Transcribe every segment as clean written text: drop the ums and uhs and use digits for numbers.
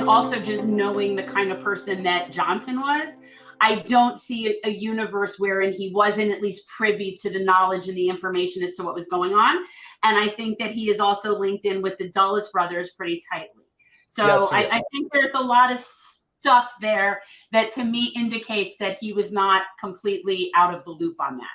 and also just knowing the kind of person that Johnson was, I don't see a universe wherein he wasn't at least privy to the knowledge and the information as to what was going on. And I think that he is also linked in with the Dulles brothers pretty tightly. So yes, I think there's a lot of stuff there that to me indicates that he was not completely out of the loop on that.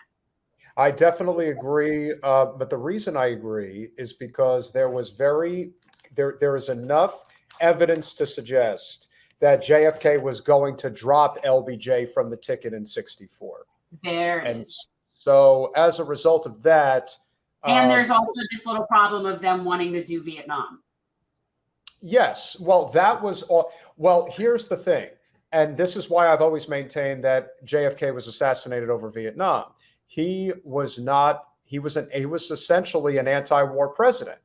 I definitely agree. But the reason I agree is because there is enough evidence to suggest that JFK was going to drop LBJ from the ticket in '64. And so as a result of that. And there's also this little problem of them wanting to do Vietnam. Yes. Well, that was all. Well, here's the thing. And this is why I've always maintained that JFK was assassinated over Vietnam. He was not, he was essentially an anti-war president.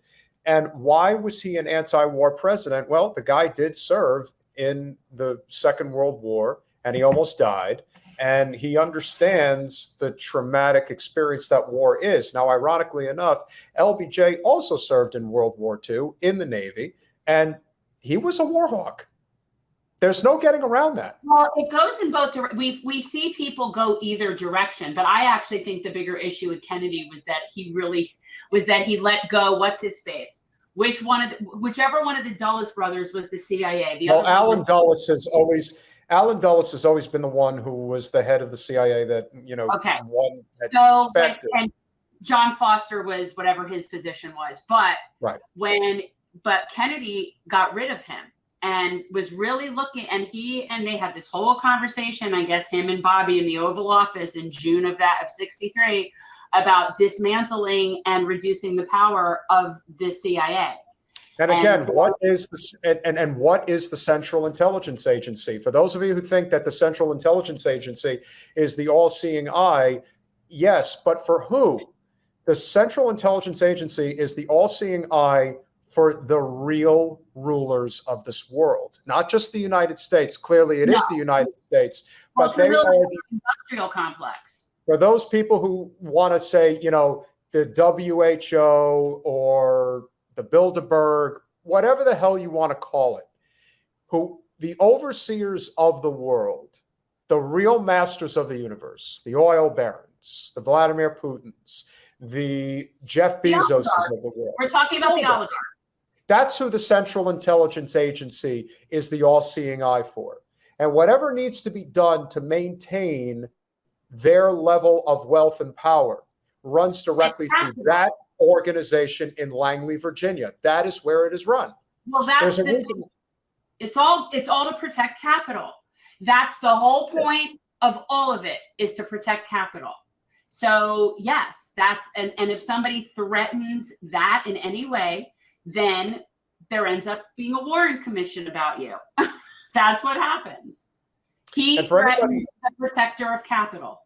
And why was he an anti-war president? Well, the guy did serve in the Second World War, and he almost died. And he understands the traumatic experience that war is. Now, ironically enough, LBJ also served in World War II in the Navy, and he was a war hawk. There's no getting around that. Well, it goes in both directions. We see people go either direction, but I actually think the bigger issue with Kennedy was that he let go. What's his face? Whichever one of the Dulles brothers was the CIA. Allen Dulles has always been the one who was the head of the CIA that, one had suspected. And John Foster was whatever his position was. But but Kennedy got rid of him and was really looking, and they had this whole conversation, I guess him and Bobby in the Oval Office in June of '63 about dismantling and reducing the power of the CIA. And again, what is the Central Intelligence Agency? For those of you who think that the Central Intelligence Agency is the all-seeing eye, yes, but for who? The Central Intelligence Agency is the all-seeing eye for the real rulers of this world, not just the United States. Clearly, it is the United States, but they are the industrial complex. For those people who want to say, the WHO or the Bilderberg, whatever the hell you want to call it, who the overseers of the world, the real masters of the universe, the oil barons, the Vladimir Putins, the Jeff Bezoses of the world. We're talking about the oligarchs. That's who the Central Intelligence Agency is the all-seeing eye for. And whatever needs to be done to maintain their level of wealth and power runs directly through that organization in Langley, Virginia. That is where it is run. Well, that's the reason. It's all to protect capital. That's the whole point of all of it, is to protect capital. So yes, and if somebody threatens that in any way, then there ends up being a Warren Commission about you. That's what happens. He threatens the protector of capital.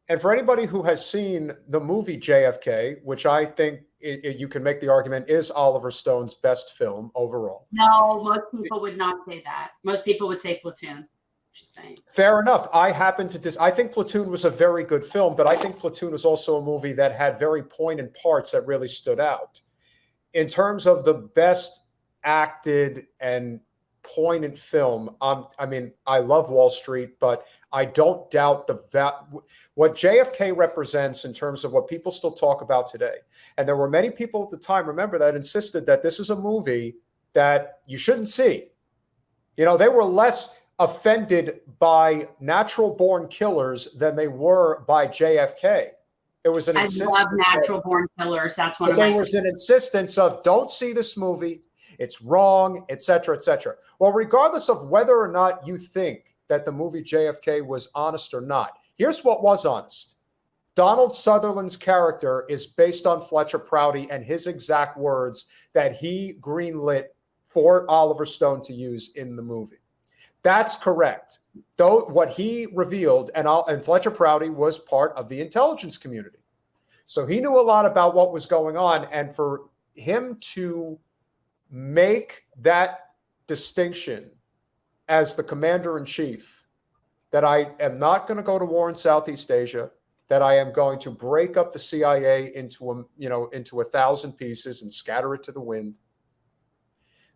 And for anybody who has seen the movie JFK, which I think you can make the argument is Oliver Stone's best film overall. No, most people would not say that. Most people would say Platoon. Just saying. Fair enough. I think Platoon was a very good film, but I think Platoon was also a movie that had very poignant parts that really stood out. In terms of the best acted and poignant film, I love Wall Street, but I don't doubt what JFK represents in terms of what people still talk about today. And there were many people at the time, remember, that insisted that this is a movie that you shouldn't see. They were less offended by natural-born killers than they were by JFK. There was an insistence. I love natural-born killers. That's one of my favorites. There was an insistence of don't see this movie. It's wrong, et cetera, et cetera. Well, regardless of whether or not you think that the movie JFK was honest or not, here's what was honest. Donald Sutherland's character is based on Fletcher Prouty and his exact words that he greenlit for Oliver Stone to use in the movie. That's correct. Though what he revealed, and Fletcher Prouty was part of the intelligence community. So he knew a lot about what was going on. And for him to make that distinction as the commander-in-chief, that I am not going to go to war in Southeast Asia, that I am going to break up the CIA into 1,000 pieces and scatter it to the wind.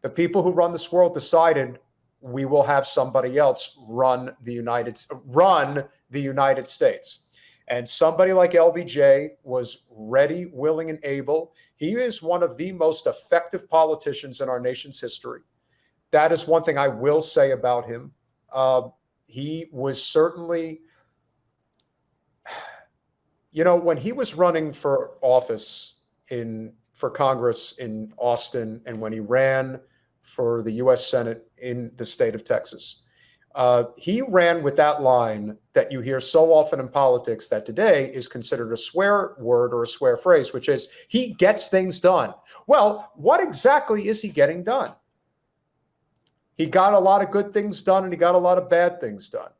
The people who run this world decided we will have somebody else run the United States. And somebody like LBJ was ready, willing, and able. He is one of the most effective politicians in our nation's history. That is one thing I will say about him. He was certainly, when he was running for office for Congress in Austin, and when he ran for the U.S. Senate in the state of Texas, he ran with that line that you hear so often in politics that today is considered a swear word or a swear phrase, which is, he gets things done. Well, what exactly is he getting done? He got a lot of good things done, and he got a lot of bad things done.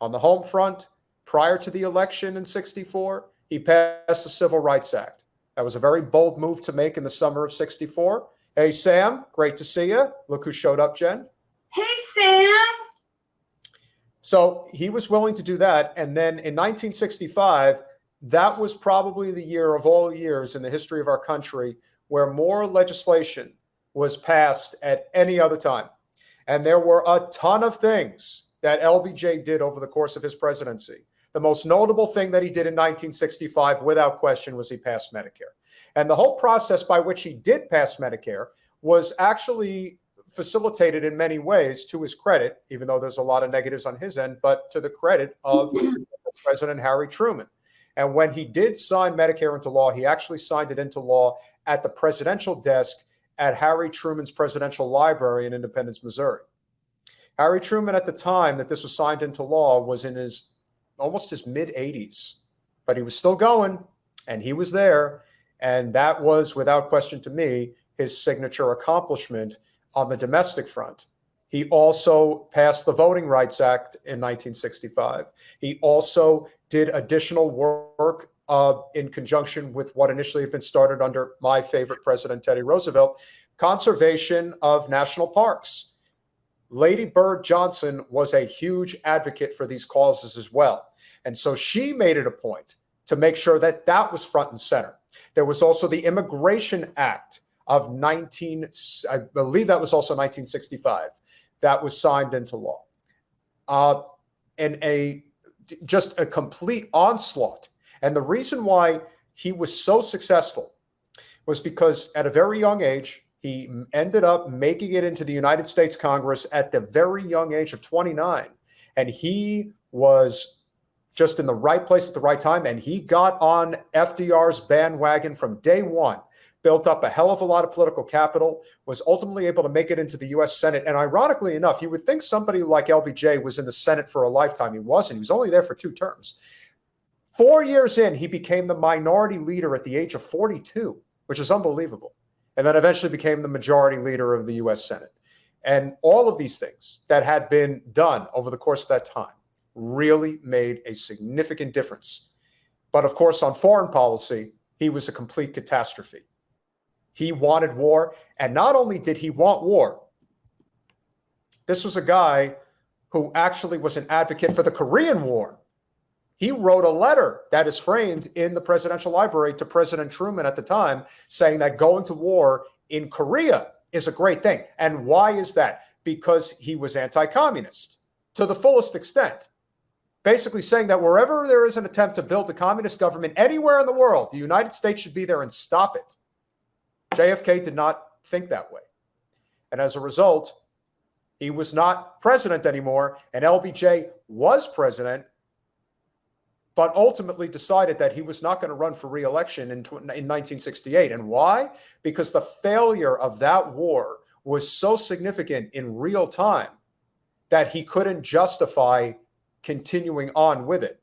On the home front, prior to the election in '64, he passed the Civil Rights Act. That was a very bold move to make in the summer of '64. Hey, Sam, great to see you. Look who showed up, Jen. Hey, Sam. So he was willing to do that. And then in 1965, that was probably the year of all years in the history of our country where more legislation was passed at any other time. And there were a ton of things that LBJ did over the course of his presidency. The most notable thing that he did in 1965, without question, was he passed Medicare. And the whole process by which he did pass Medicare was actually facilitated in many ways, to his credit, even though there's a lot of negatives on his end, but to the credit of President Harry Truman. And when he did sign Medicare into law, he actually signed it into law at the presidential desk at Harry Truman's Presidential Library in Independence, Missouri. Harry Truman, at the time that this was signed into law, was in almost his mid-80s, but he was still going, and he was there. And that was, without question to me, his signature accomplishment on the domestic front. He also passed the Voting Rights Act in 1965. He also did additional work in conjunction with what initially had been started under my favorite president, Teddy Roosevelt, conservation of national parks. Lady Bird Johnson was a huge advocate for these causes as well. And so she made it a point to make sure that that was front and center. There was also the Immigration Act of I believe that was also 1965, that was signed into law. And just a complete onslaught. And the reason why he was so successful was because at a very young age, he ended up making it into the United States Congress at the very young age of 29. And he was just in the right place at the right time. And he got on FDR's bandwagon from day one, built up a hell of a lot of political capital, was ultimately able to make it into the U.S. Senate. And ironically enough, you would think somebody like LBJ was in the Senate for a lifetime. He wasn't. He was only there for 2 terms. 4 years in, he became the minority leader at the age of 42, which is unbelievable. And then eventually became the majority leader of the U.S. Senate. And all of these things that had been done over the course of that time really made a significant difference. But of course, on foreign policy, he was a complete catastrophe. He wanted war. And not only did he want war, this was a guy who actually was an advocate for the Korean War. He wrote a letter that is framed in the presidential library to President Truman at the time, saying that going to war in Korea is a great thing. And why is that? Because he was anti-communist to the fullest extent. Basically saying that wherever there is an attempt to build a communist government anywhere in the world, the United States should be there and stop it. JFK did not think that way. And as a result, he was not president anymore, and LBJ was president, but ultimately decided that he was not going to run for re-election in 1968. And why? Because the failure of that war was so significant in real time that he couldn't justify continuing on with it.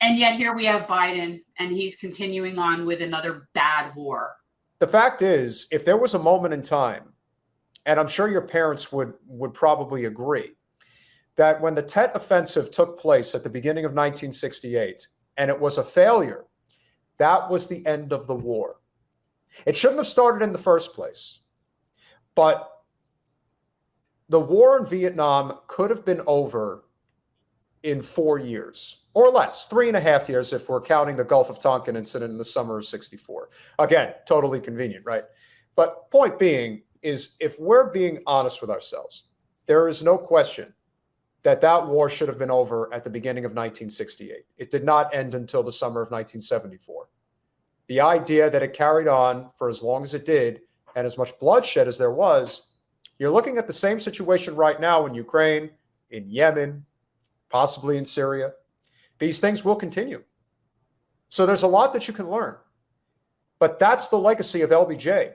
And yet here we have Biden, and he's continuing on with another bad war. The fact is, if there was a moment in time, and I'm sure your parents would probably agree, that when the Tet Offensive took place at the beginning of 1968, and it was a failure, that was the end of the war. It shouldn't have started in the first place, but the war in Vietnam could have been over in 4 years, or less, 3.5 years if we're counting the Gulf of Tonkin incident in the summer of '64. Again, totally convenient, right? But point being is, if we're being honest with ourselves, there is no question that that war should have been over at the beginning of 1968. It did not end until the summer of 1974. The idea that it carried on for as long as it did and as much bloodshed as there was, you're looking at the same situation right now in Ukraine, in Yemen, possibly in Syria. These things will continue. So there's a lot that you can learn. But that's the legacy of LBJ.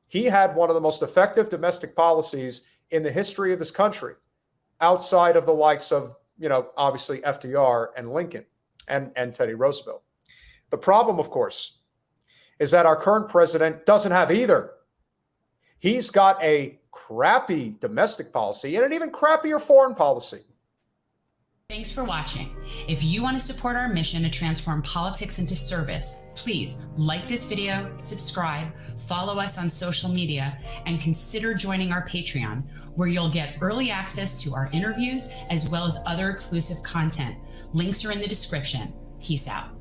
He had one of the most effective domestic policies in the history of this country, outside of the likes of, obviously FDR and Lincoln and Teddy Roosevelt. The problem, of course, is that our current president doesn't have either. He's got a crappy domestic policy and an even crappier foreign policy. Thanks for watching. If you want to support our mission to transform politics into service, please like this video, subscribe, follow us on social media, and consider joining our Patreon, where you'll get early access to our interviews as well as other exclusive content. Links are in the description. Peace out.